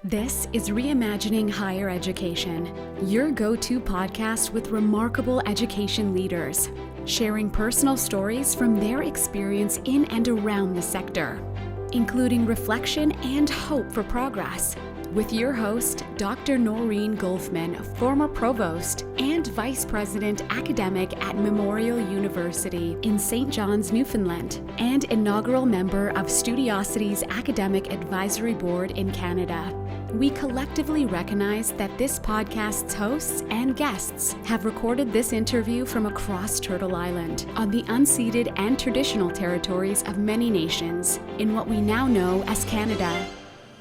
This is Reimagining Higher Education, your go-to podcast with remarkable education leaders, sharing personal stories from their experience in and around the sector, including reflection and hope for progress. With your host, Dr. Noreen Golfman, former provost and vice president academic at Memorial University in St. John's, Newfoundland, and inaugural member of Studiosity's Academic Advisory Board in Canada. We collectively recognize that this podcast's hosts and guests have recorded this interview from across Turtle Island on the unceded and traditional territories of many nations in what we now know as Canada.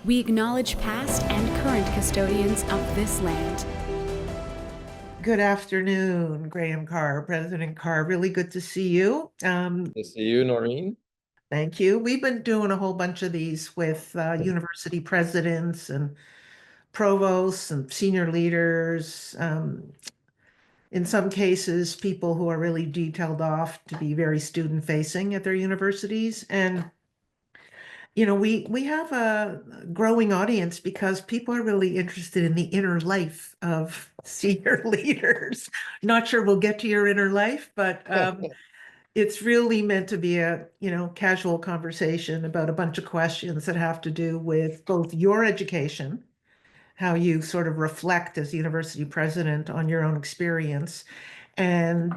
We acknowledge past and current custodians of this land. Good afternoon, Graham Carr, President Carr. Really good to see you. To see you, Noreen. Thank you. We've been doing a whole bunch of these with university presidents and provosts and senior leaders. In some cases, people who are really detailed off to be very student-facing at their universities. And we have a growing audience because people are really interested in the inner life of senior leaders. Not sure we'll get to your inner life, but it's really meant to be a, casual conversation about a bunch of questions that have to do with both your education, how you sort of reflect as university president on your own experience, and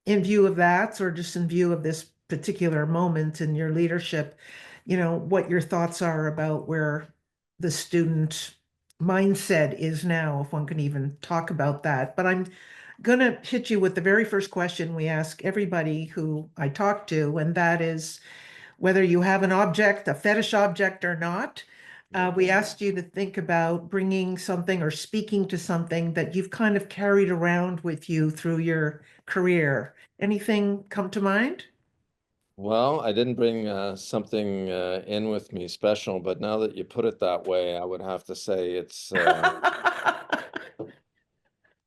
in view of that, or just in view of this particular moment in your leadership, what your thoughts are about where the student mindset is now, if one can even talk about that. But I'm going to hit you with the very first question we ask everybody who I talk to, and that is whether you have an object, a fetish object or not. We asked you to think about bringing something or speaking to something that you've kind of carried around with you through your career. Anything come to mind? Well, I didn't bring something in with me special, but now that you put it that way, I would have to say it's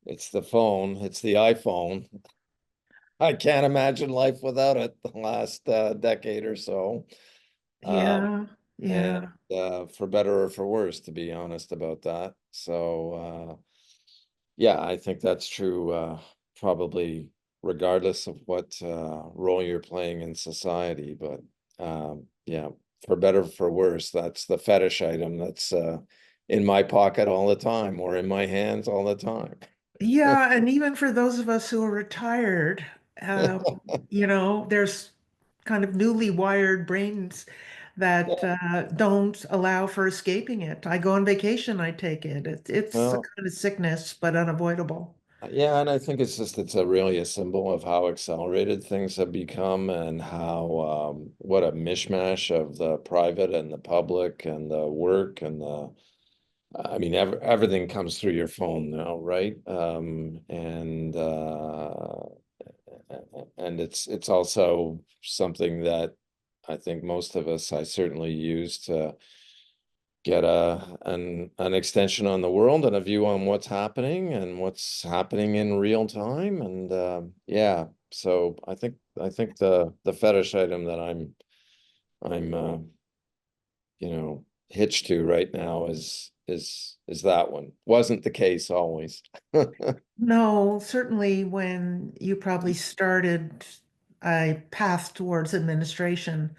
it's the phone. It's the iPhone. I can't imagine life without it the last decade or so. Yeah. And for better or for worse, to be honest about that. So yeah, I think that's true, probably regardless of what role you're playing in society. But yeah, for better or for worse, that's the fetish item that's in my pocket all the time or in my hands all the time. Yeah, and even for those of us who are retired, there's kind of newly wired brains that don't allow for escaping it. I go on vacation, I take it. It's a Well, kind of sickness, but unavoidable. yeah, and I think it's a really a symbol of how accelerated things have become and how what a mishmash of the private and the public and the work and the I mean everything comes through your phone now, right? And it's also something that I think most of us I certainly use to get an extension on the world and a view on what's happening in real time. And yeah, so I think the fetish item that I'm hitched to right now is that one. Wasn't the case always. No, certainly when you probably started a path towards administration,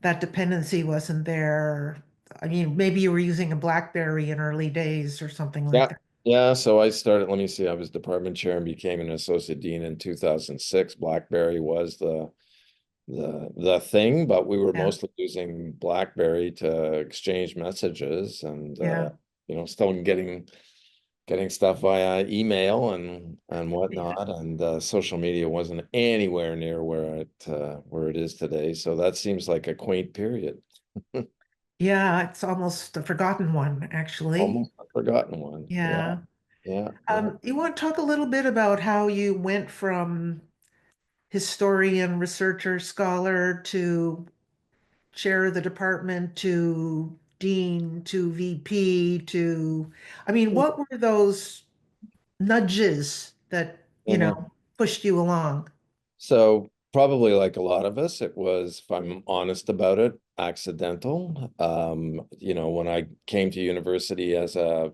that dependency wasn't there. I mean, maybe you were using a BlackBerry in early days or something like Yeah. that. Yeah, so I started, let me see, I was department chair and became an associate dean in 2006. BlackBerry was the thing, but we were Yeah, mostly using BlackBerry to exchange messages and yeah. still getting stuff via email and Yeah. whatnot, and social media wasn't anywhere near where it is today. So that seems like a quaint period. Yeah, it's almost a forgotten one, actually. Almost a forgotten one. Yeah, Yeah. yeah, yeah. You want to talk a little bit about how you went from historian, researcher, scholar to chair of the department to dean to VP to, I mean, what were those nudges that, Uh-huh. pushed you along? So probably like a lot of us, it was, if I'm honest about it, accidental. You know, when I came to university as a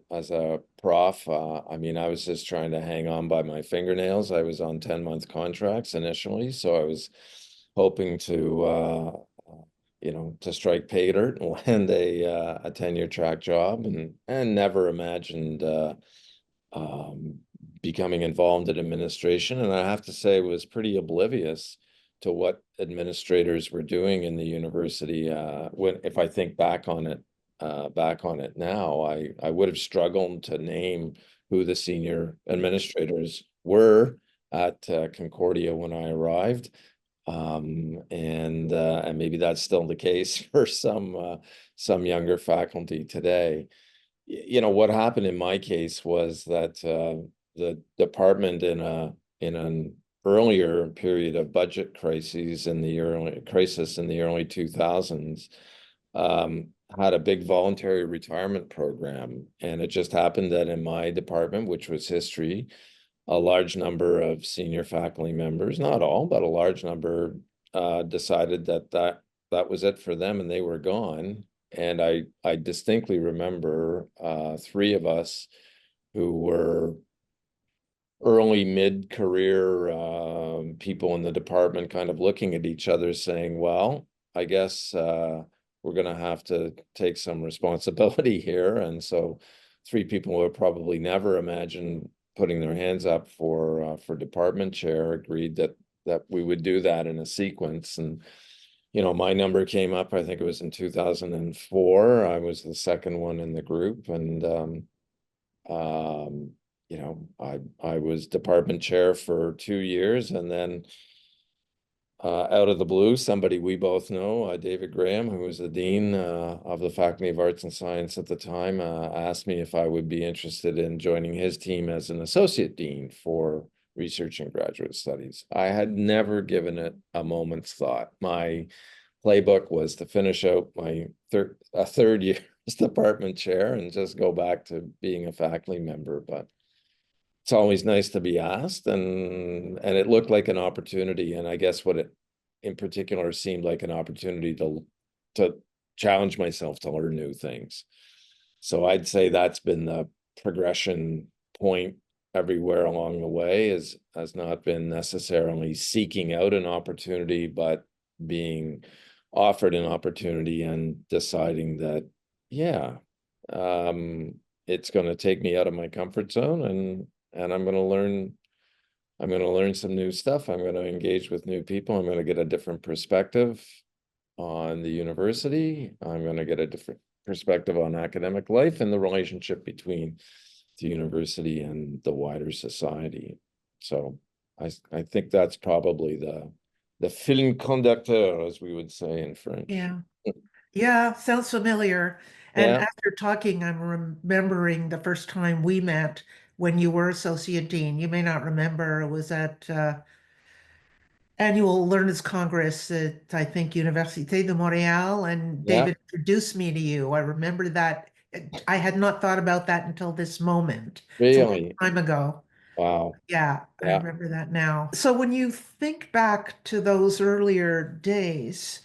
prof, I mean, I was just trying to hang on by my fingernails. I was on 10-month contracts initially, so I was hoping to you know, to strike pay dirt and land a tenure track job, and never imagined um, becoming involved in administration. And I have to say, was pretty oblivious to what administrators were doing in the university. When, if I think back on it now, I would have struggled to name who the senior administrators were at Concordia when I arrived. And maybe that's still the case for some younger faculty today. You know, what happened in my case was that the department in an earlier period of budget crises in the early 2000s had a big voluntary retirement program, and it just happened that in my department, which was history, a large number of senior faculty members, not all, but a large number, decided that was it for them, and they were gone. And I distinctly remember three of us who were early mid-career people in the department kind of looking at each other saying, well, I guess we're going to have to take some responsibility here. And so three people who would probably never imagine putting their hands up for department chair agreed that we would do that in a sequence. And you know, my number came up, I think it was in 2004. I was the second one in the group, and you know, I was department chair for 2 years, and then out of the blue, somebody we both know, David Graham, who was the dean of the Faculty of Arts and Science at the time, asked me if I would be interested in joining his team as an associate dean for research and graduate studies. I had never given it a moment's thought. My playbook was to finish out my third year as department chair and just go back to being a faculty member. But it's always nice to be asked, and it looked like an opportunity. And I guess what it in particular seemed like an opportunity to challenge myself to learn new things. So I'd say that's been the progression point everywhere along the way, has not been necessarily seeking out an opportunity, but being offered an opportunity and deciding that, yeah, it's going to take me out of my comfort zone, and I'm going to learn some new stuff. I'm going to engage with new people. I'm going to get a different perspective on the university. I'm going to get a different perspective on academic life and the relationship between the university and the wider society. So I think that's probably the fil conducteur, as we would say in French. Yeah. Yeah, sounds familiar. And Yeah. after talking, I'm remembering the first time we met when you were associate dean. You may not remember, it was at annual Learners Congress at, I think, Université de Montréal, and Yeah. David introduced me to you. I remember that. I had not thought about that until this moment. It's a long Really? time ago. Wow. Yeah, I Yeah. remember that now. So when you think back to those earlier days,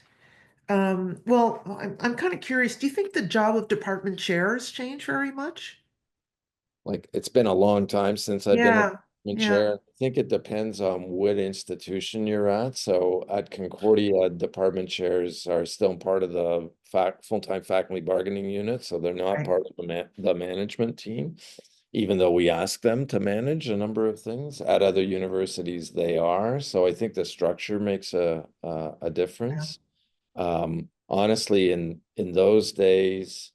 well, I'm kind of curious. Do you think the job of department chair has changed very much? Like, it's been a long time since I've been a Yeah, department yeah, chair. I think it depends on what institution you're at. So at Concordia, department chairs are still part of the full-time faculty bargaining unit. So they're not right. part of the management team, even though we ask them to manage a number of things. At other universities, they are. So I think the structure makes a Yeah, difference. Honestly, in those days,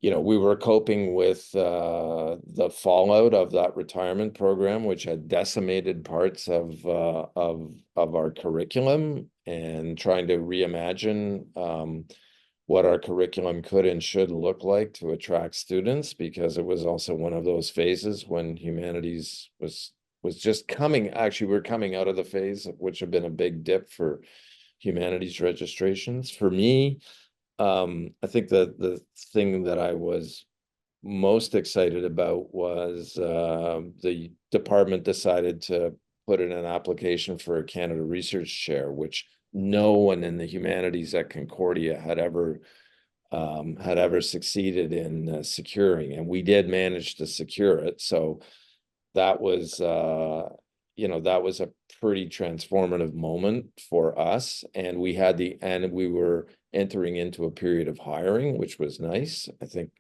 you know, we were coping with the fallout of that retirement program, which had decimated parts of our curriculum, and trying to reimagine what our curriculum could and should look like to attract students, because it was also one of those phases when humanities was just coming. Actually, we're coming out of the phase, which had been a big dip for humanities registrations. For me, I think the thing that I was most excited about was the department decided to put in an application for a Canada Research Chair, which no one in the humanities at Concordia had ever succeeded in securing, and we did manage to secure it. So that was that was a pretty transformative moment for us, and we were entering into a period of hiring, which was nice. I think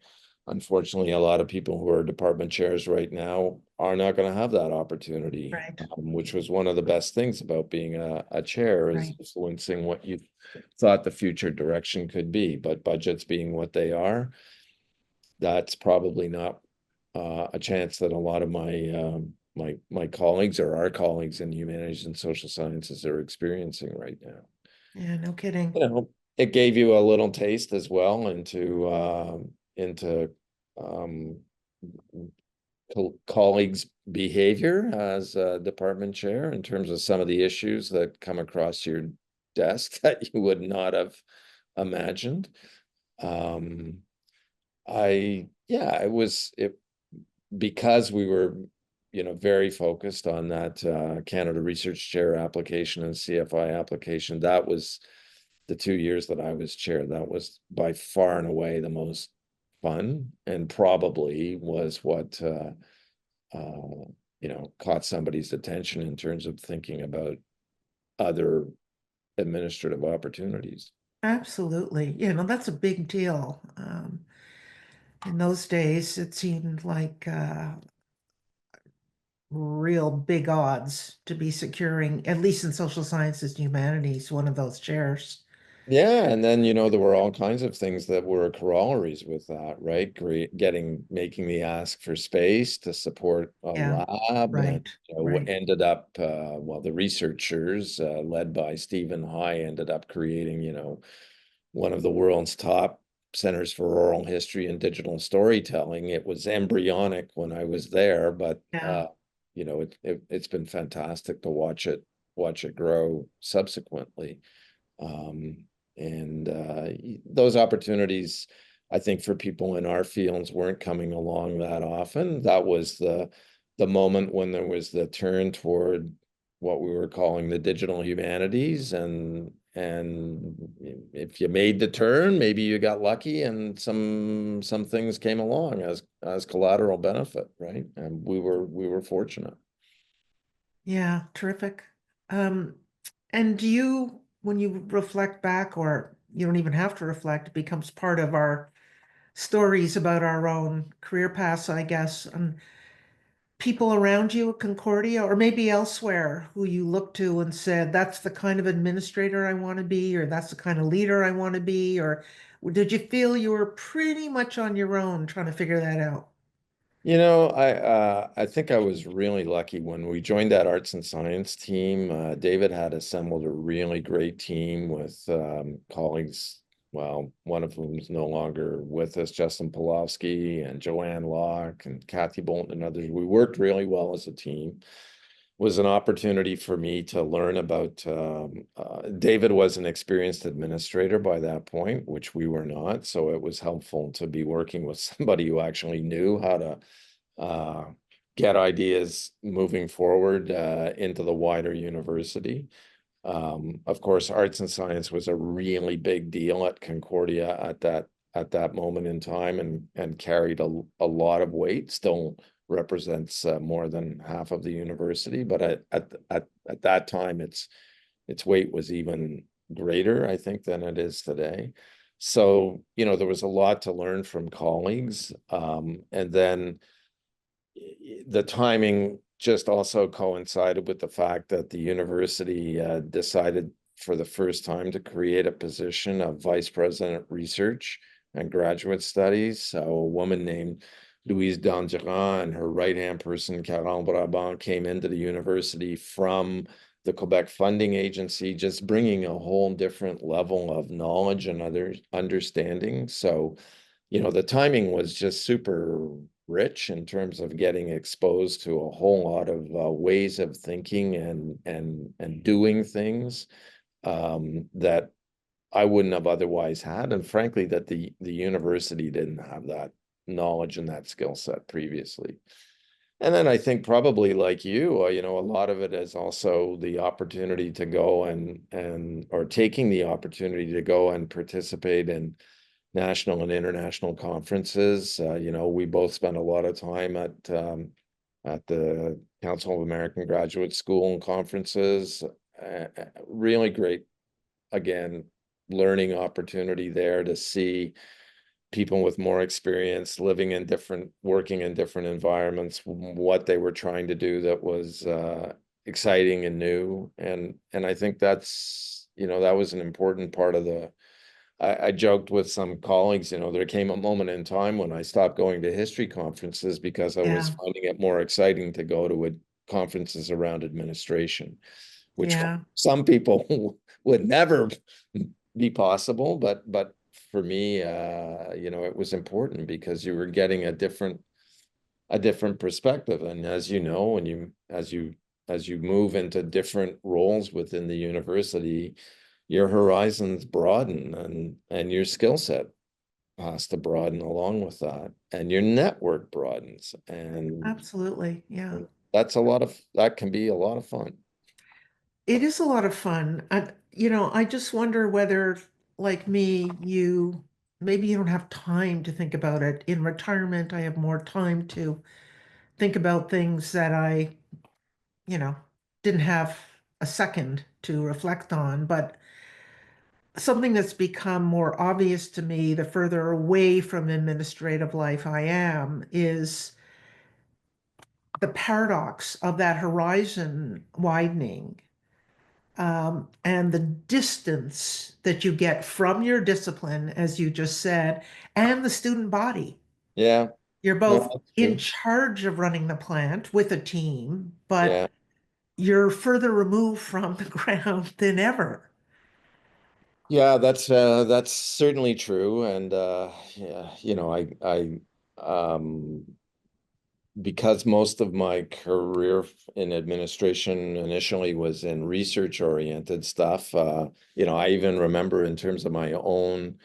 unfortunately a lot of people who are department chairs right now are not going to have that opportunity, Right, which was one of the best things about being a chair, is right. influencing what you thought the future direction could be. But budgets being what they are, that's probably not a chance that a lot of my colleagues or our colleagues in humanities and social sciences are experiencing right now. Yeah, no kidding. It gave you a little taste as well into um, colleagues' behavior as a department chair in terms of some of the issues that come across your desk that you would not have imagined. Um, it because we were, very focused on that Canada Research Chair application and CFI application. That was the 2 years that I was chair. That was by far and away the most fun, and probably was what caught somebody's attention in terms of thinking about other administrative opportunities. Absolutely. That's a big deal. In those days, it seemed like real big odds to be securing, at least in social sciences and humanities, one of those chairs. Yeah, and then there were all kinds of things that were corollaries with that, right? Making the ask for space to support a Yeah, lab, and right, right. ended up the researchers led by Stephen High ended up creating one of the world's top centers for oral history and digital storytelling. It was embryonic when I was there, but Yeah, it's been fantastic to watch it grow subsequently. Um, and those opportunities, I think, for people in our fields weren't coming along that often. That was the moment when there was the turn toward what we were calling the digital humanities, and if you made the turn, maybe you got lucky and some things came along as collateral benefit, right? And we were fortunate. yeah, terrific. Um, and do you, when you reflect back, or you don't even have to reflect, it becomes part of our stories about our own career paths, I guess, and people around you at Concordia or maybe elsewhere who you look to and said, that's the kind of administrator I want to be, or that's the kind of leader I want to be, or did you feel you were pretty much on your own trying to figure that out? I think I was really lucky when we joined that arts and science team. David had assembled a really great team with colleagues. Well, one of whom is no longer with us, Justin Pawlowski and Joanne Locke and Kathy Bolton and others. We worked really well as a team. Was an opportunity for me to learn about David was an experienced administrator by that point, which we were not. So it was helpful to be working with somebody who actually knew how to uh, get ideas moving forward into the wider university. Of course, arts and science was a really big deal at Concordia at that moment in time, and carried a lot of weight. Still represents more than half of the university, but at that time, its weight was even greater, I think, than it is today. So, there was a lot to learn from colleagues, and then the timing just also coincided with the fact that the university decided for the first time to create a position of vice president research and graduate studies. So a woman named Louise Dandurand and her right-hand person, Carl Brabant, came into the university from the Quebec Funding Agency, just bringing a whole different level of knowledge and other understanding. So, the timing was just super rich in terms of getting exposed to a whole lot of ways of thinking and doing things that I wouldn't have otherwise had, and frankly, that the university didn't have that knowledge and that skill set previously. And then I think probably like you, you know, a lot of it is also the opportunity to go or taking the opportunity to go and participate in national and international conferences. You know, we both spent a lot of time at the Council of American Graduate School and conferences. Really great, again, learning opportunity there to see people with more experience working in different environments, what they were trying to do that was exciting and new. And I think that's, you know, that was an important part of I joked with some colleagues, you know, there came a moment in time when I stopped going to history conferences because I was Yeah, finding it more exciting to go to conferences around administration, which for yeah, some people would never be possible, but for me, you know, it was important because you were getting a different perspective. And as you know, as you move into different roles within the university, your horizons broaden and your skill set has to broaden along with that, and your network broadens. And absolutely. Yeah. that can be a lot of fun. It is a lot of fun. I just wonder whether, like me, maybe you don't have time to think about it. In retirement, I have more time to think about things that you know, didn't have a second to reflect on. But something that's become more obvious to me the further away from administrative life I am is the paradox of that horizon widening, and the distance that you get from your discipline, as you just said, and the student body. Yeah, You're no, both that's in true. charge of running the plant with a team, but Yeah. you're further removed from the ground than ever. Yeah, that's certainly true. And yeah, you know, I because most of my career in administration initially was in research oriented stuff, you know, I even remember in terms of my own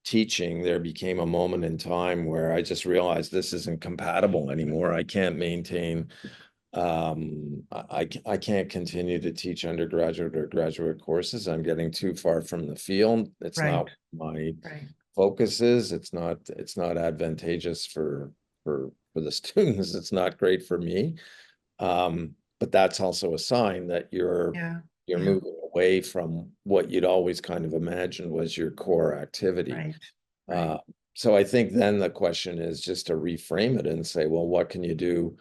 teaching, there became a moment in time where I just realized this isn't compatible anymore. I can't maintain I can't continue to teach undergraduate or graduate courses. I'm getting too far from the field. It's Right, not my right. focus is. It's not advantageous for the students. It's not great for me. But that's also a sign that Yeah, you're yeah, moving away from what you'd always kind of imagined was your core activity. right, right. Uh, so I think then the question is just to reframe it and say, well, what can you do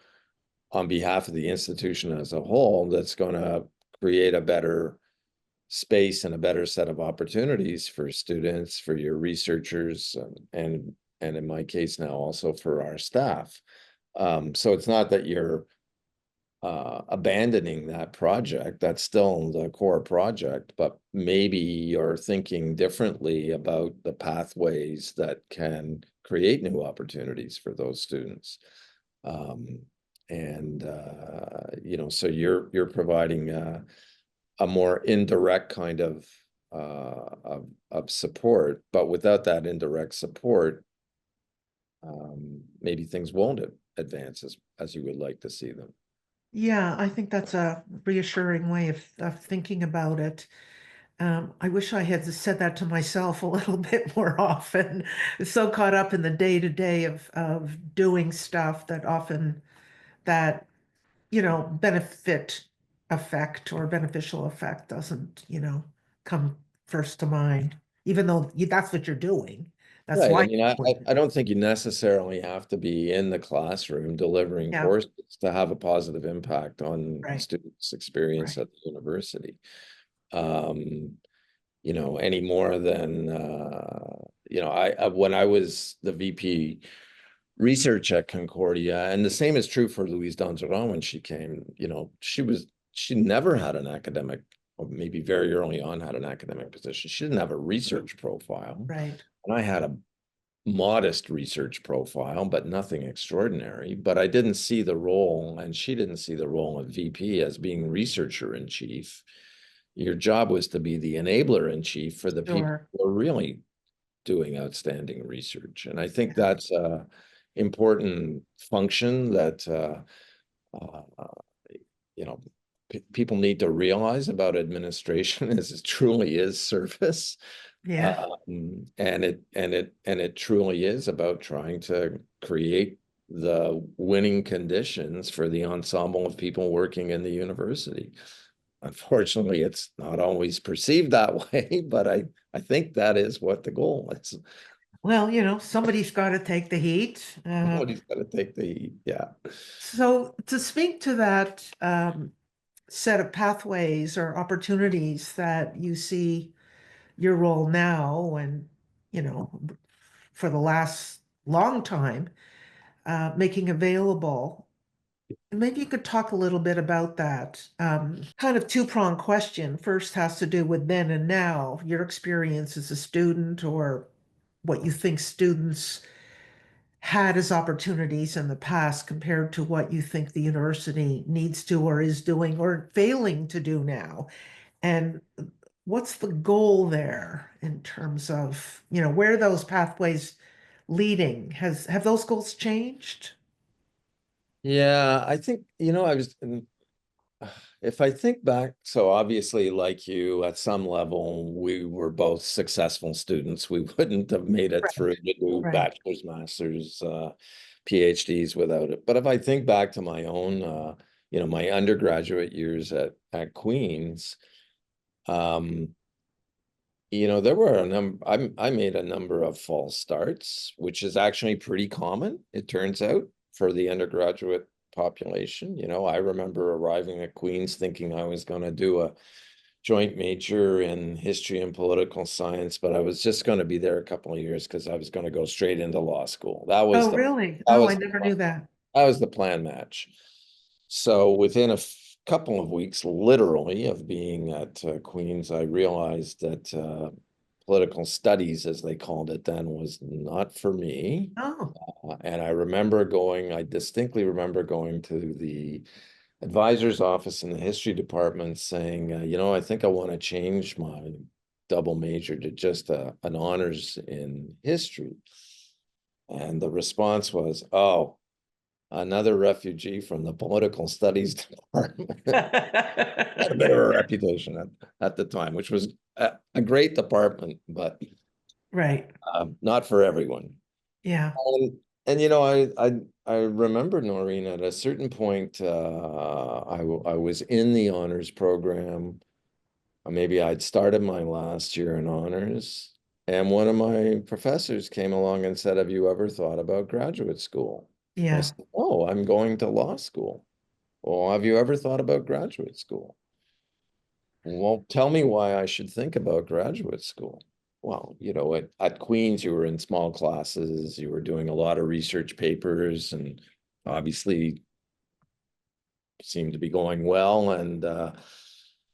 on behalf of the institution as a whole that's going to create a better space and a better set of opportunities for students, for your researchers, and in my case now also for our staff. So it's not that you're abandoning that project. That's still the core project, but maybe you're thinking differently about the pathways that can create new opportunities for those students. Um, and you know, so you're providing a more indirect kind of support, but without that indirect support, maybe things won't advance as you would like to see them. Yeah, I think that's a reassuring way of thinking about it. I wish I had said that to myself a little bit more often. So caught up in the day-to-day of doing stuff that often that, benefit effect or beneficial effect doesn't, come first to mind, even though that's what you're doing. That's Right. I why. mean, I don't think you necessarily have to be in the classroom delivering Yeah, courses to have a positive impact on a right, student's experience right. at the university. Um, you know, any more than you know, when I was the VP research at Concordia, and the same is true for Louise Donzeron when she came, you know, she never had an academic, or maybe very early on had an academic position. She didn't have a research profile. Right. And I had a modest research profile, but nothing extraordinary. But I didn't see the role, and she didn't see the role of VP as being researcher in chief. Your job was to be the enabler in chief for the people Sure. who are really doing outstanding research. And I think Yeah. that's a important function that uh, you know, people need to realize about administration is it truly is service. Yeah. And it truly is about trying to create the winning conditions for the ensemble of people working in the university. Unfortunately, it's not always perceived that way, but I think that is what the goal is. Well, somebody's got to take the heat. Somebody's got to take the heat. Yeah. So to speak to that set of pathways or opportunities that you see your role now and, you know, for the last long time, making available. Maybe you could talk a little bit about that. Kind of two-pronged question. First has to do with then and now, your experience as a student or what you think students had as opportunities in the past compared to what you think the university needs to or is doing or failing to do now. And what's the goal there in terms of, where those pathways leading? Have those goals changed? Yeah, I think, if I think back, so obviously, like you, at some level, we were both successful students. We wouldn't have made it through to do Right. bachelor's, master's, PhDs without it. But if I think back to my own, my undergraduate years at Queen's, there were a number, I made a number of false starts, which is actually pretty common, it turns out, for the undergraduate population. I remember arriving at Queen's thinking I was going to do a joint major in history and political science, but I was just going to be there a couple of years because I was going to go straight into law school. That was Oh, the really? that Oh, I was the never plan. knew that. That was the plan match. So within a couple of weeks, literally, of being at Queen's, I realized that political studies, as they called it then, was not for me. Oh, And I distinctly remember going to the advisor's office in the history department saying, I think I want to change my double major to just an honors in history. And the response was, oh, another refugee from the political studies department. Had a bit of a reputation at the time, which was a great department, but right. not for everyone. Yeah. And I remember, Noreen, at a certain point, I was in the honors program. Maybe I'd started my last year in honors, and one of my professors came along and said, "Have you ever thought about graduate school?" I Yeah. said, "Oh, I'm going to law school." "Well, have you ever thought about graduate school?" "Well, tell me why I should think about graduate school." Well, at Queen's, you were in small classes, you were doing a lot of research papers, and obviously seemed to be going well. And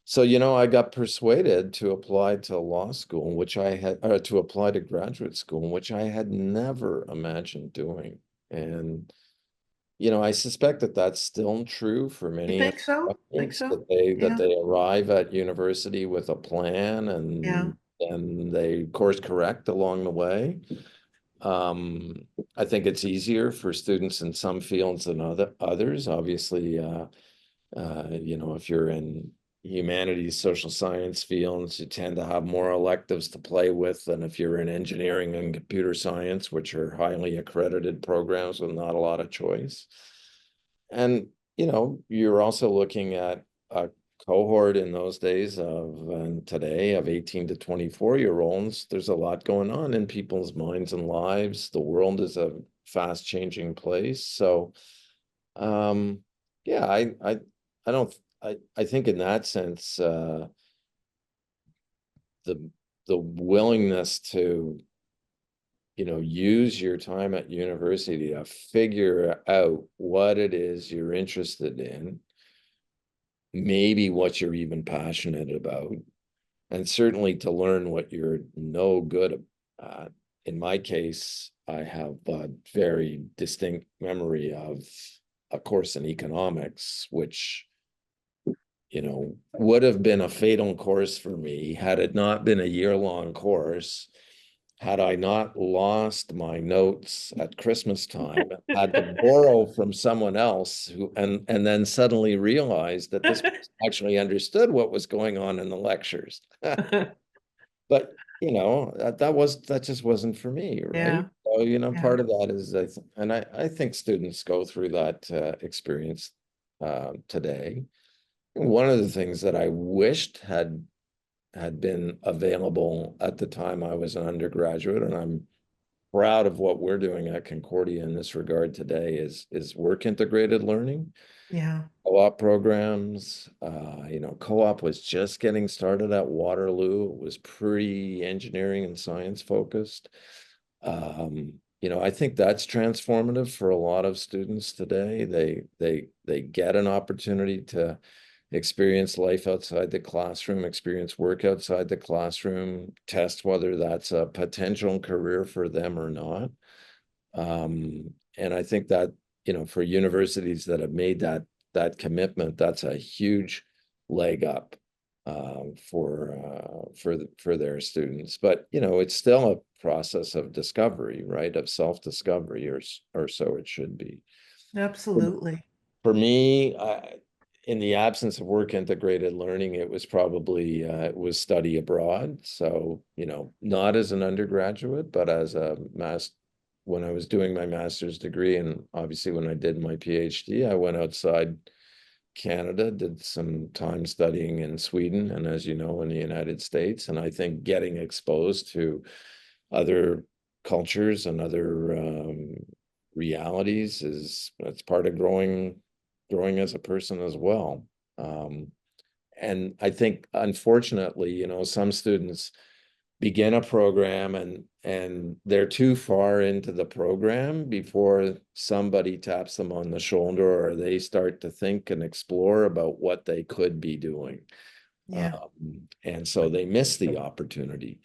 so, I got persuaded to apply to law school, to apply to graduate school, which I had never imagined doing. And I suspect that that's still true for You many think so? Think undergraduates, so? that Yeah. they arrive at university with a plan Yeah. and they course correct along the way. I think it's easier for students in some fields than others. Obviously, if you're in humanities, social science fields, you tend to have more electives to play with than if you're in engineering and computer science, which are highly accredited programs with not a lot of choice. And, you're also looking at a cohort in those days and today of 18 to 24-year-olds. There's a lot going on in people's minds and lives. The world is a fast changing place. So, yeah, I don't, I think in that sense, the, the willingness to, use your time at university to figure out what it is you're interested in, maybe what you're even passionate about, and certainly to learn what you're no good at. In my case, I have a very distinct memory of a course in economics, which would have been a fatal course for me had it not been a year-long course. had I not lost my notes at Christmas time, had to borrow from someone else who, and then suddenly realized that this person actually understood what was going on in the lectures. But that just wasn't for me, right? Yeah, So, yeah, part of that is I think students go through that experience today. One of the things that I wished had been available at the time I was an undergraduate, and I'm proud of what we're doing at Concordia in this regard today, is work integrated learning, yeah, co-op programs. Co-op was just getting started at Waterloo. It was pretty engineering and science focused. I think that's transformative for a lot of students today. They get an opportunity to experience life outside the classroom, experience work outside the classroom, test whether that's a potential career for them or not. And I think that, for universities that have made that commitment, that's a huge leg up for their students. But it's still a process of discovery, right? Of self-discovery, or so it should be. absolutely. For me, in the absence of work integrated learning, it was probably it was study abroad. So, not as an undergraduate, but as when I was doing my master's degree, and obviously when I did my PhD, I went outside Canada, did some time studying in Sweden, and as you know, in the United States. And I think getting exposed to other cultures and other realities it's part of growing as a person as well. And I think, unfortunately, some students begin a program and they're too far into the program before somebody taps them on the shoulder, or they start to think and explore about what they could be doing. Yeah. And so they miss the opportunity,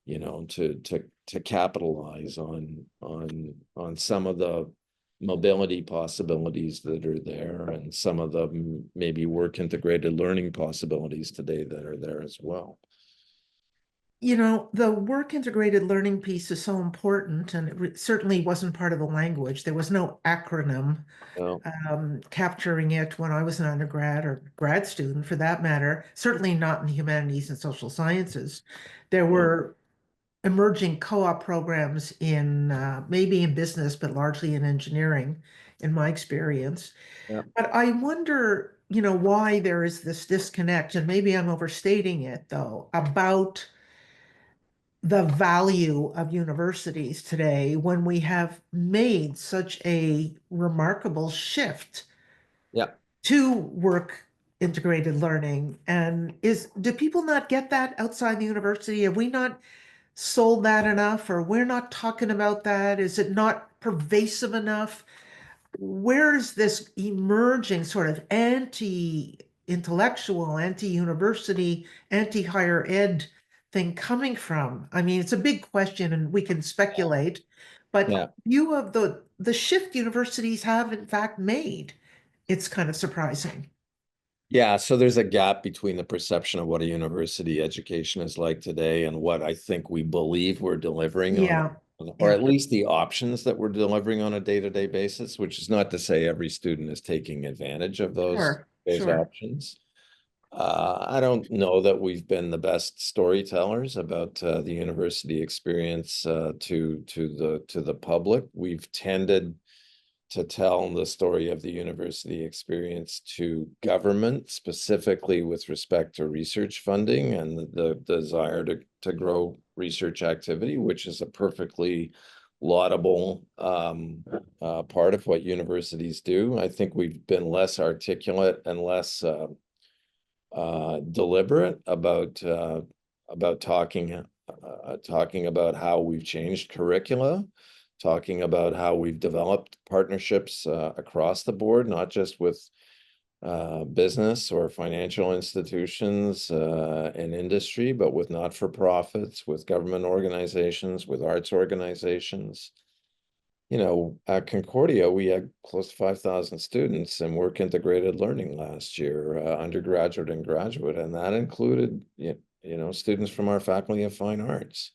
to capitalize on some of the mobility possibilities that are there, and some of the maybe work integrated learning possibilities today that are there as well. The work integrated learning piece is so important, and it certainly wasn't part of the language. There was no acronym No, capturing it when I was an undergrad or grad student, for that matter, certainly not in humanities and social sciences. There no, were emerging co-op programs in maybe in business, but largely in engineering, in my experience. yeah, But I wonder, why there is this disconnect, and maybe I'm overstating it though, about the value of universities today when we have made such a remarkable shift yeah. to work integrated learning. And do people not get that outside the university? Have we not sold that enough, or we're not talking about that? Is it not pervasive enough? Where is this emerging sort of anti-intellectual, anti-university, anti-higher ed thing coming from? I mean, it's a big question and we can speculate, but Yeah. view of the shift universities have in fact made, it's kind of surprising. Yeah, so there's a gap between the perception of what a university education is like today and what I think we believe we're delivering Yeah, or yeah, at least the options that we're delivering on a day-to-day basis, which is not to say every student is taking advantage of those sure, those sure. options. I don't know that we've been the best storytellers about the university experience to the public. We've tended to tell the story of the university experience to government, specifically with respect to research funding and the desire to grow research activity, which is a perfectly laudable part of what universities do. I think we've been less articulate and less deliberate about talking about how we've changed curricula, talking about how we've developed partnerships across the board, not just with business or financial institutions and industry, but with not-for-profits, with government organizations, with arts organizations. At Concordia, we had close to 5,000 students in work integrated learning last year, undergraduate and graduate, and that included, students from our Faculty of Fine Arts.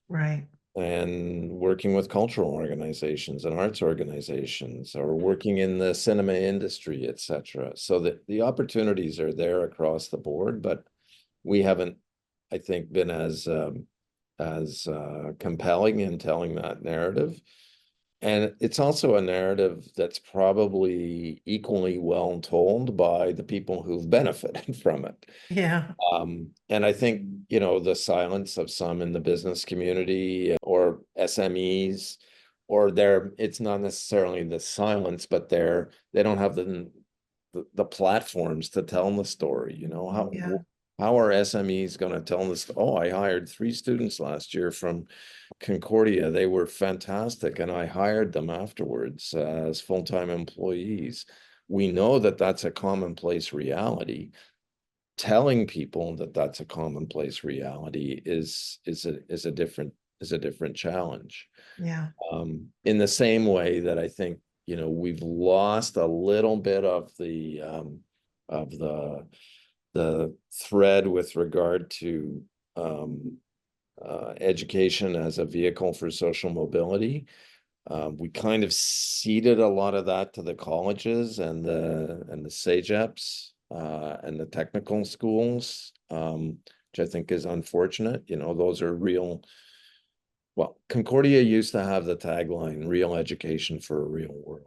Right. and working with cultural organizations and arts organizations, or working in the cinema industry, etc. So that the opportunities are there across the board, but we haven't, I think, been as compelling in telling that narrative. And it's also a narrative that's probably equally well told by the people who've benefited from it. Yeah. And I think, you know, the silence of some in the business community or SMEs, or it's not necessarily the silence, but they don't have the platforms to tell the story. You know, Yeah. how are SMEs going to tell this? Oh, I hired 3 students last year from Concordia. They were fantastic, and I hired them afterwards as full-time employees. We know that that's a commonplace reality. Telling people that that's a commonplace reality is a different challenge. Yeah. In the same way that I think, you know, we've lost a little bit of of the thread with regard to education as a vehicle for social mobility. We kind of ceded a lot of that to the colleges and the SAGEPs and the technical schools, which I think is unfortunate. You know, those are real. Well, Concordia used to have the tagline, real education for a real world.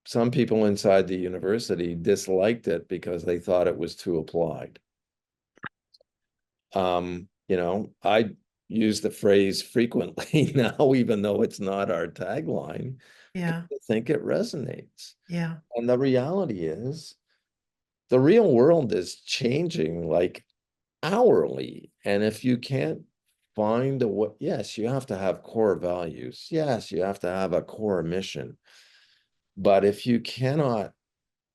Some people inside the university disliked it because they thought it was too applied. You know, I use the phrase frequently now, even though it's not our tagline. Yeah. I think it resonates. Yeah. And the reality is, the real world is changing like hourly. And if you can't find a way, yes, you have to have core values. Yes, you have to have a core mission. But if you cannot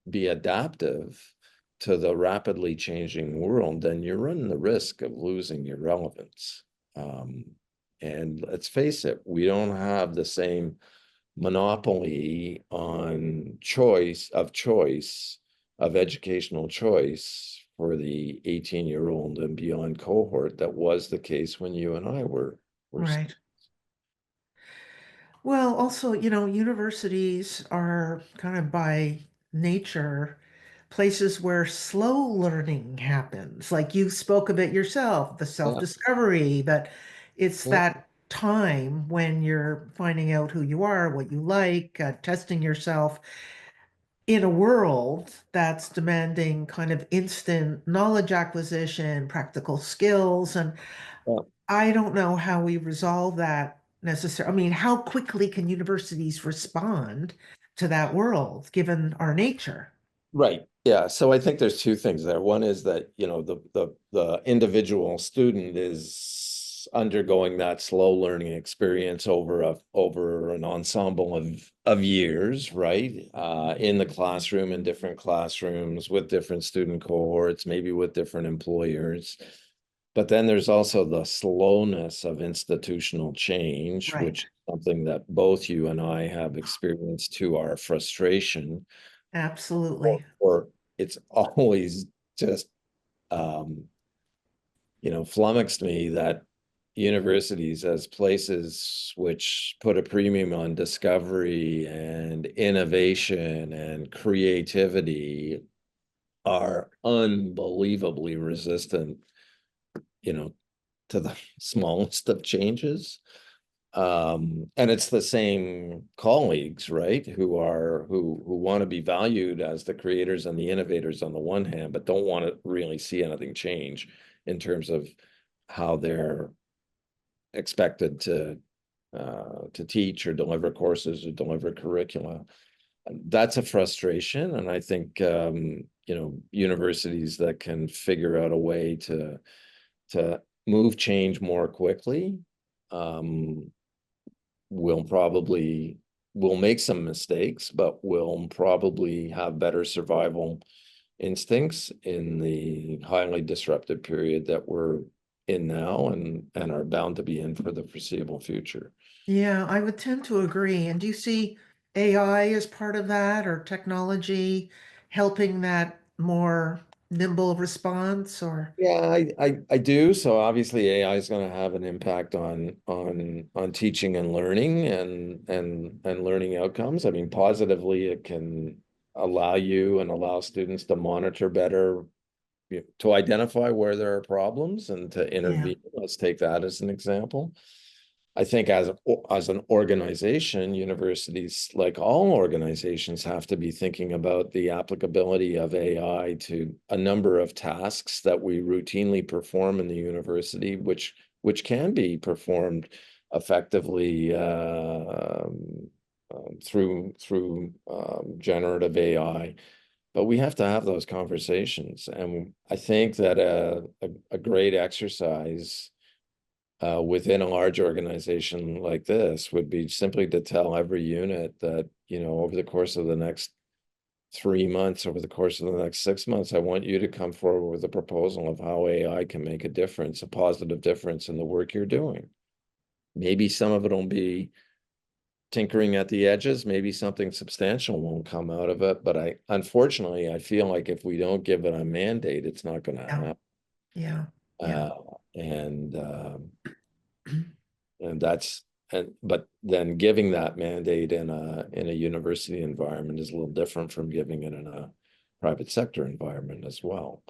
be adaptive to the rapidly changing world, then you're running the risk of losing your relevance. Um, and let's face it, we don't have the same monopoly on choice of educational choice for the 18-year-old and beyond cohort that was the case when you and I were Right. Well, also, universities are kind of by nature places where slow learning happens. Like you spoke of it yourself, the yeah, self-discovery, that it's yeah, that time when you're finding out who you are, what you like, testing yourself in a world that's demanding kind of instant knowledge acquisition, practical skills. And yeah. I don't know how we resolve that necessarily. I mean, how quickly can universities respond to that world given our nature? Right. Yeah. So I think there's two things there. One is that, you know, the individual student is undergoing that slow learning experience over an ensemble of years, right? In the classroom, in different classrooms, with different student cohorts, maybe with different employers. But then there's also the slowness of institutional change, Right. which is something that both you and I have experienced to our frustration, Absolutely. or it's always just um, you know, flummoxed me that universities as places which put a premium on discovery and innovation and creativity are unbelievably resistant, you know, to the smallest of changes. And it's the same colleagues, right, who want to be valued as the creators and the innovators on the one hand, but don't want to really see anything change in terms of how they're expected to teach or deliver courses or deliver curricula. That's a frustration, and I think you know, universities that can figure out a way to move change more quickly um, will make some mistakes, but will probably have better survival instincts in the highly disruptive period that we're in now and are bound to be in for the foreseeable future. Yeah, I would tend to agree. And do you see AI as part of that or technology helping that more nimble response or? Yeah, I do. So obviously AI is going to have an impact on teaching and learning and learning outcomes. I mean, positively, it can allow you and allow students to monitor better, to identify where there are problems and to Yeah, intervene. Let's take that as an example. I think as an organization, universities, like all organizations, have to be thinking about the applicability of AI to a number of tasks that we routinely perform in the university, which can be performed effectively through generative AI. But we have to have those conversations, and I think that a great exercise within a large organization like this would be simply to tell every unit that, over the course of the next 3 months, over the course of the next 6 months, I want you to come forward with a proposal of how AI can make a difference, a positive difference in the work you're doing. Maybe some of it will be tinkering at the edges, maybe something substantial won't come out of it, but unfortunately, I feel like if we don't give it a mandate, it's not going to yeah, happen. yeah, yeah. Uh, and And that's but then giving that mandate in a university environment is a little different from giving it in a private sector environment as well.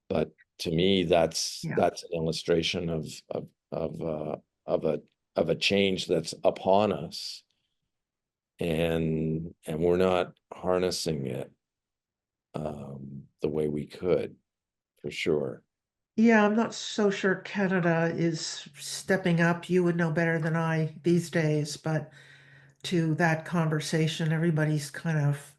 But to me, that's Yeah. that's an illustration of of a of a change that's upon us, and we're not harnessing it the way we could, for sure. Yeah, I'm not so sure Canada is stepping up. You would know better than I these days, but to that conversation, everybody's kind of,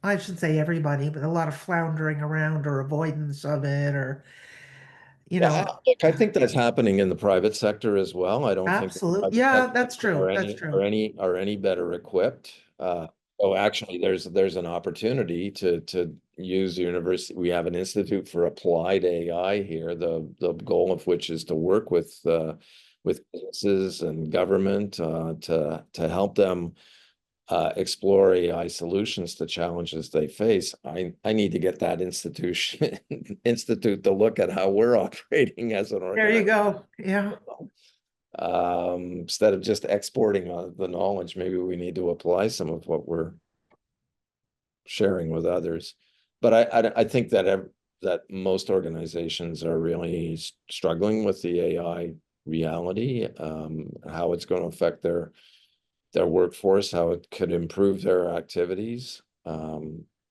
I should say everybody, but a lot of floundering around or avoidance of it, or, you Yeah, know, look, I think that's happening in the private sector as well. I don't think the absolutely. private Yeah, sector that's true. are That's any are true. any are any better equipped. Oh, actually, there's an opportunity to use the university. We have an Institute for Applied AI here. The goal of which is to work with businesses and government to help them explore AI solutions to challenges they face. I need to get that institute to look at how we're operating as an There you organization. go. Yeah. Instead of just exporting the knowledge, maybe we need to apply some of what we're sharing with others. But I think that most organizations are really struggling with the AI reality, how it's going to affect their workforce, how it could improve their activities.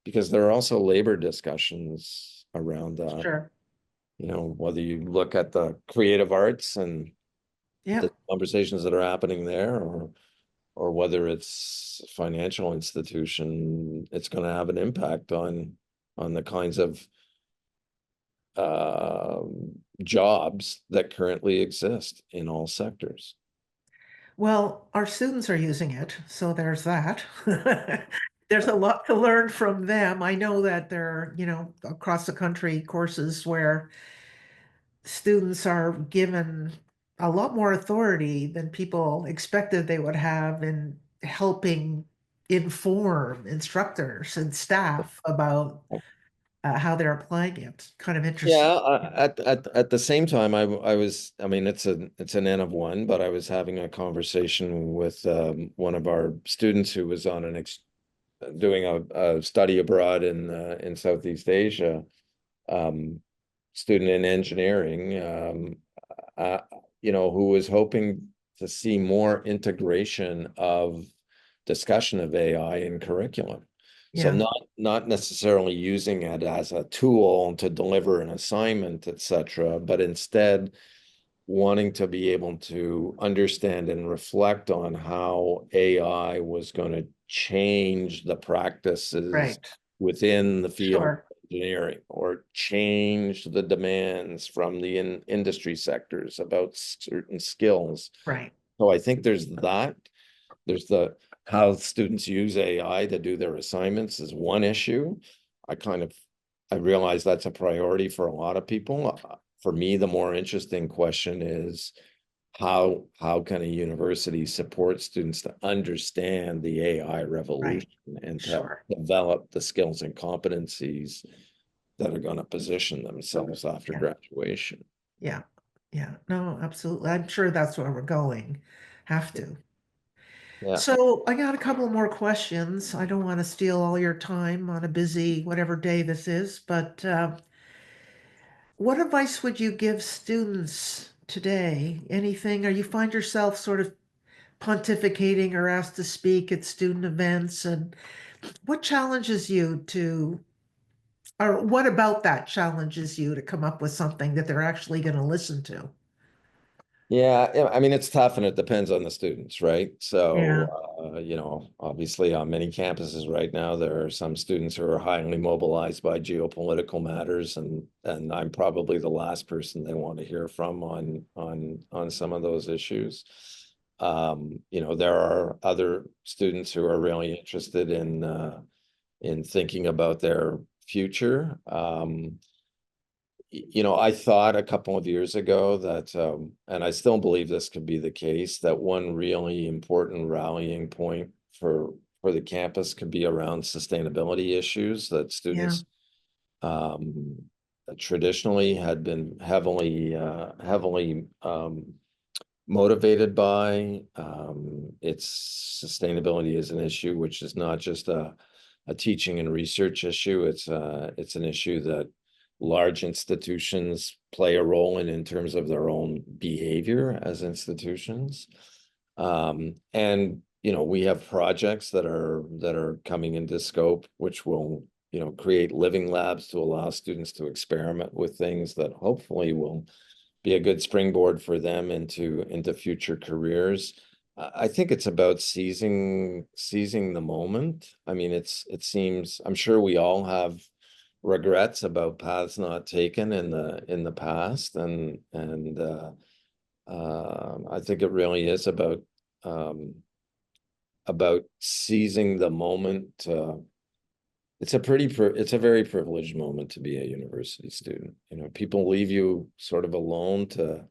Because there are also labor discussions around that. Sure. Whether you look at the creative arts and Yeah. the conversations that are happening there, or whether it's financial institution, it's going to have an impact on the kinds of jobs that currently exist in all sectors. Well, our students are using it, so there's that. There's a lot to learn from them. I know that there are, across the country courses where students are given a lot more authority than people expected they would have in helping inform instructors and staff about how they're applying it. Kind of interesting. Yeah, at the same time, I mean, it's an N of one, but I was having a conversation with one of our students who was on doing a study abroad in Southeast Asia, um, student in engineering, uh, who was hoping to see more integration of discussion of AI in curriculum. So Yeah, not necessarily using it as a tool to deliver an assignment, etc., but instead wanting to be able to understand and reflect on how AI was going to change the practices right. within the field Sure. of engineering, or change the demands from the industry sectors about certain skills. Right. So I think there's the how students use AI to do their assignments is one issue. I kind of I realize that's a priority for a lot of people. For me, the more interesting question is how can a university support students to understand the AI Right. revolution and to Sure. develop the skills and competencies that are going to position themselves after graduation. Yeah. Yeah. No, absolutely. I'm sure that's where we're going. Have to. Yeah. So I got a couple more questions. I don't want to steal all your time on a busy whatever day this is, but what advice would you give students today? Anything, or you find yourself sort of pontificating or asked to speak at student events, and what challenges you to, or what about that challenges you to come up with something that they're actually going to listen to? Yeah, I mean, it's tough and it depends on the students, right? Yeah. So, you know, obviously on many campuses right now, there are some students who are highly mobilized by geopolitical matters, and I'm probably the last person they want to hear from on some of those issues. You know, there are other students who are really interested in thinking about their future. You know, I thought a couple of years ago that, and I still believe this could be the case, that one really important rallying point for the campus could be around sustainability issues that Yeah. students traditionally had been heavily motivated by. It's sustainability is an issue, which is not just a teaching and research issue. It's an issue that large institutions play a role in terms of their own behavior as institutions. And you know, we have projects that are coming into scope, which will, you know, create living labs to allow students to experiment with things that hopefully will be a good springboard for them into future careers. I think it's about seizing the moment. I mean, it seems, I'm sure we all have regrets about paths not taken in the past, and I think it really is about seizing the moment. It's a very privileged moment to be a university student. You know, people leave you sort of alone to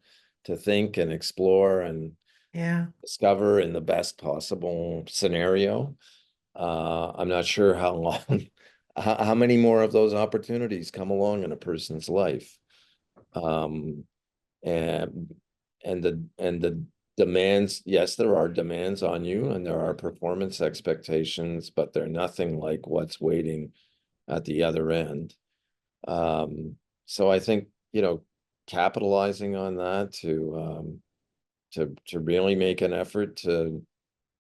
think and explore and Yeah. discover in the best possible scenario. I'm not sure how long, how many more of those opportunities come along in a person's life. Um, and the demands, yes, there are demands on you and there are performance expectations, but they're nothing like what's waiting at the other end. So I think, you know, capitalizing on that to really make an effort to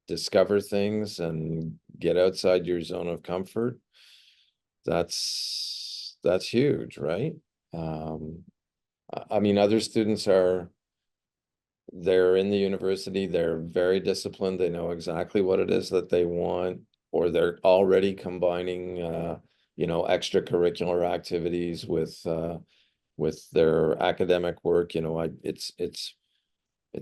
discover things and get outside your zone of comfort, that's huge, right? Um, I mean, other students they're in the university, they're very disciplined, they know exactly what it is that they want, or they're already combining you know, extracurricular activities with their academic work. You know, it's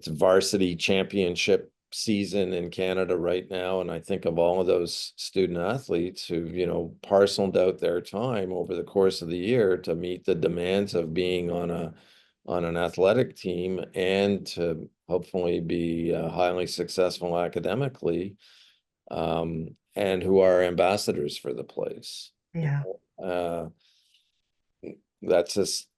varsity championship season in Canada right now, and I think of all of those student athletes who, you know, parceled out their time over the course of the year to meet the demands of being on an athletic team and to hopefully be highly successful academically, and who are ambassadors for the place. Yeah. Uh, that's just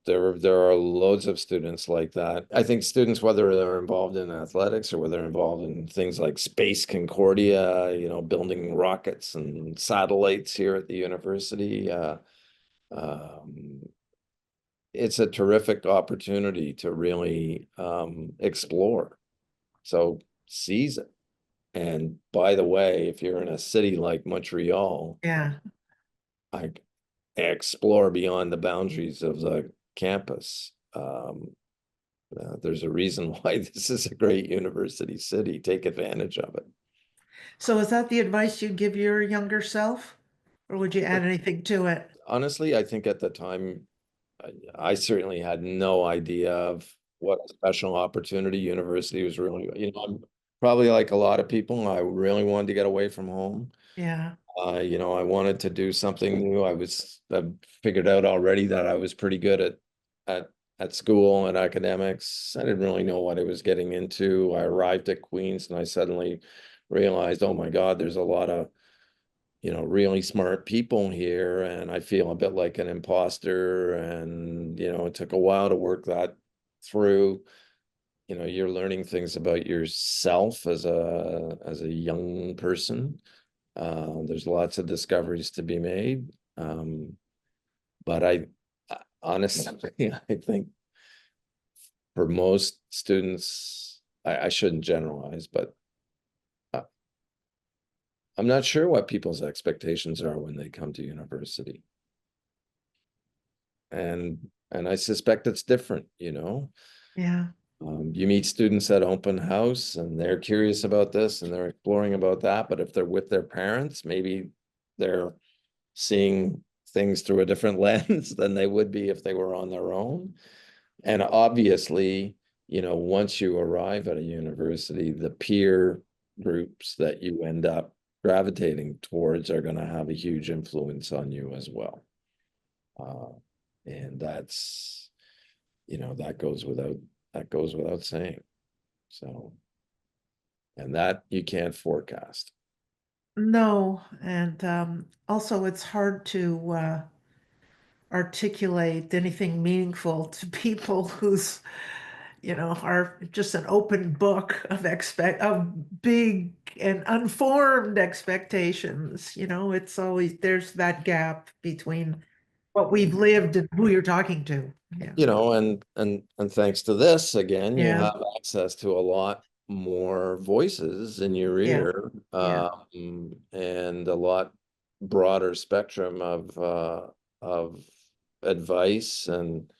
there are loads of students like that. I think students, whether they're involved in athletics or whether they're involved in things like Space Concordia, you know, building rockets and satellites here at the university, um, it's a terrific opportunity to really explore. So seize it. And by the way, if you're in a city like Montreal, Yeah. I explore beyond the boundaries of the campus. There's a reason why this is a great university city. Take advantage of it. So is that the advice you'd give your younger self? Or would you add anything to it? Honestly, I think at the time, I certainly had no idea of what a special opportunity university was really. You know, I'm probably like a lot of people, I really wanted to get away from home. Yeah. You know, I wanted to do something new. I figured out already that I was pretty good at at school and academics. I didn't really know what I was getting into. I arrived at Queens and I suddenly realized, oh my God, there's a lot of really smart people here, and I feel a bit like an imposter, and it took a while to work that through. You're learning things about yourself as a young person. There's lots of discoveries to be made. But honestly, I think for most students, I shouldn't generalize, but I'm not sure what people's expectations are when they come to university. And I suspect it's different. Yeah. You meet students at open house and they're curious about this and they're exploring about that, but if they're with their parents, maybe they're seeing things through a different lens than they would be if they were on their own. And obviously, once you arrive at a university, the peer groups that you end up gravitating towards are going to have a huge influence on you as well. And that's, that goes without saying. So, and that you can't forecast. No, and also it's hard to articulate anything meaningful to people who's, are just an open book of big and unformed expectations. It's always there's that gap between what we've lived and who you're talking to. Yeah. And thanks to this, again, you Yeah. have access to a lot more voices in your Yeah. ear, Yeah. and a lot broader spectrum of advice and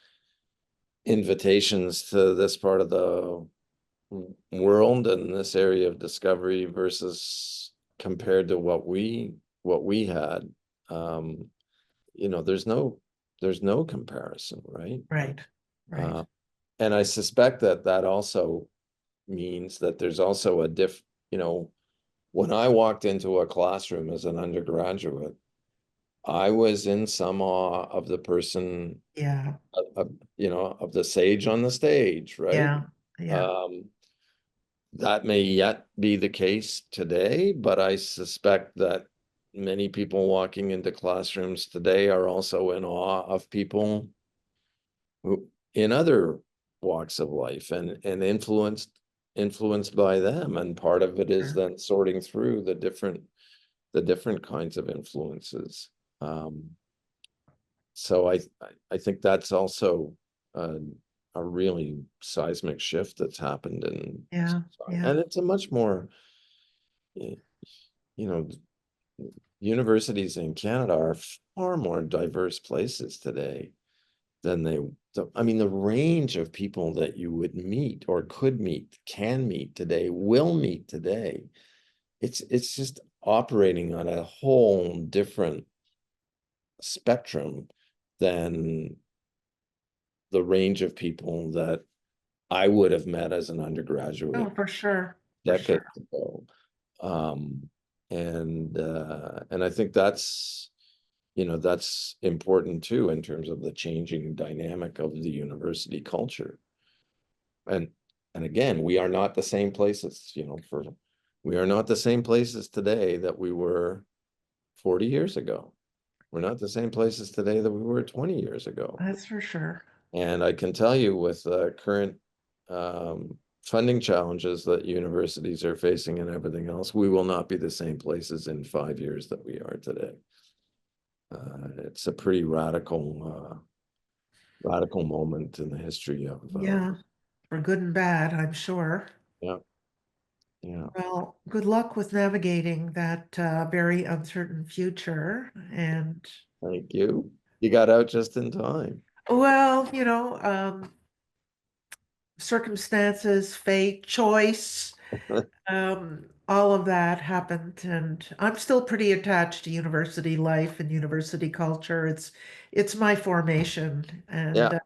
invitations to this part of the world and this area of discovery versus compared to what we had. Um, there's no comparison, right? Right. Right. Uh, and I suspect that also means that there's also when I walked into a classroom as an undergraduate, I was in some awe of the person, Yeah. of the sage on the stage, right? Yeah. Yeah. Um, that may yet be the case today, but I suspect that many people walking into classrooms today are also in awe of people who in other walks of life and influenced by them. And part of it is Sure. then sorting through the different kinds of influences. So I think that's also a really seismic shift that's happened in Yeah. society. Yeah. And it's a much more, you know, universities in Canada are far more diverse places today than I mean, the range of people that you would meet or could meet, can meet today, will meet today. It's just operating on a whole different spectrum than the range of people that I would have met as an Oh, undergraduate for sure. For decades sure. ago. Um, and I think that's important too in terms of the changing dynamic of the university culture. And again, we are not the same places, we are not the same places today that we were 40 years ago. We're not the same places today that we were 20 years ago. That's for sure. And I can tell you with current funding challenges that universities are facing and everything else, we will not be the same places in 5 years that we are today. It's a pretty radical moment in the history of Yeah. For good and bad, I'm sure. yeah, yeah. Well, good luck with navigating that very uncertain future. And Thank you. You got out just in time. well, circumstances, fate, choice, all of that happened. And I'm still pretty attached to university life and university culture. It's my formation. And Yeah.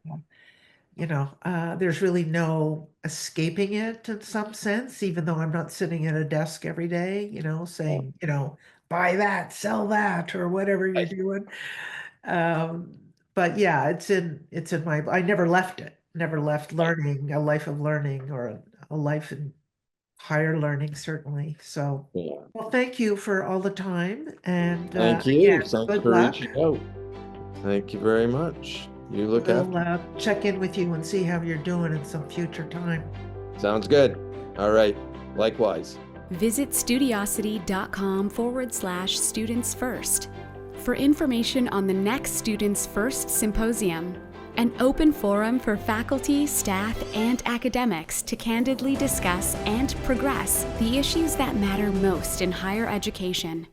there's really no escaping it in some sense, even though I'm not sitting at a desk every day, saying, buy that, sell that, or whatever you're doing. Um, but yeah, it's in I never left it, never left learning, a life of learning or a life in higher learning, certainly. So, Yeah. well, thank you for all the time. And Thank you. again, Thanks good for luck. reaching out. Thank you very much. You look after. We'll check in with you and see how you're doing in some future time. Sounds good. All right. Likewise. Visit studiosity.com/students first for information on the next Students First Symposium, an open forum for faculty, staff, and academics to candidly discuss and progress the issues that matter most in higher education.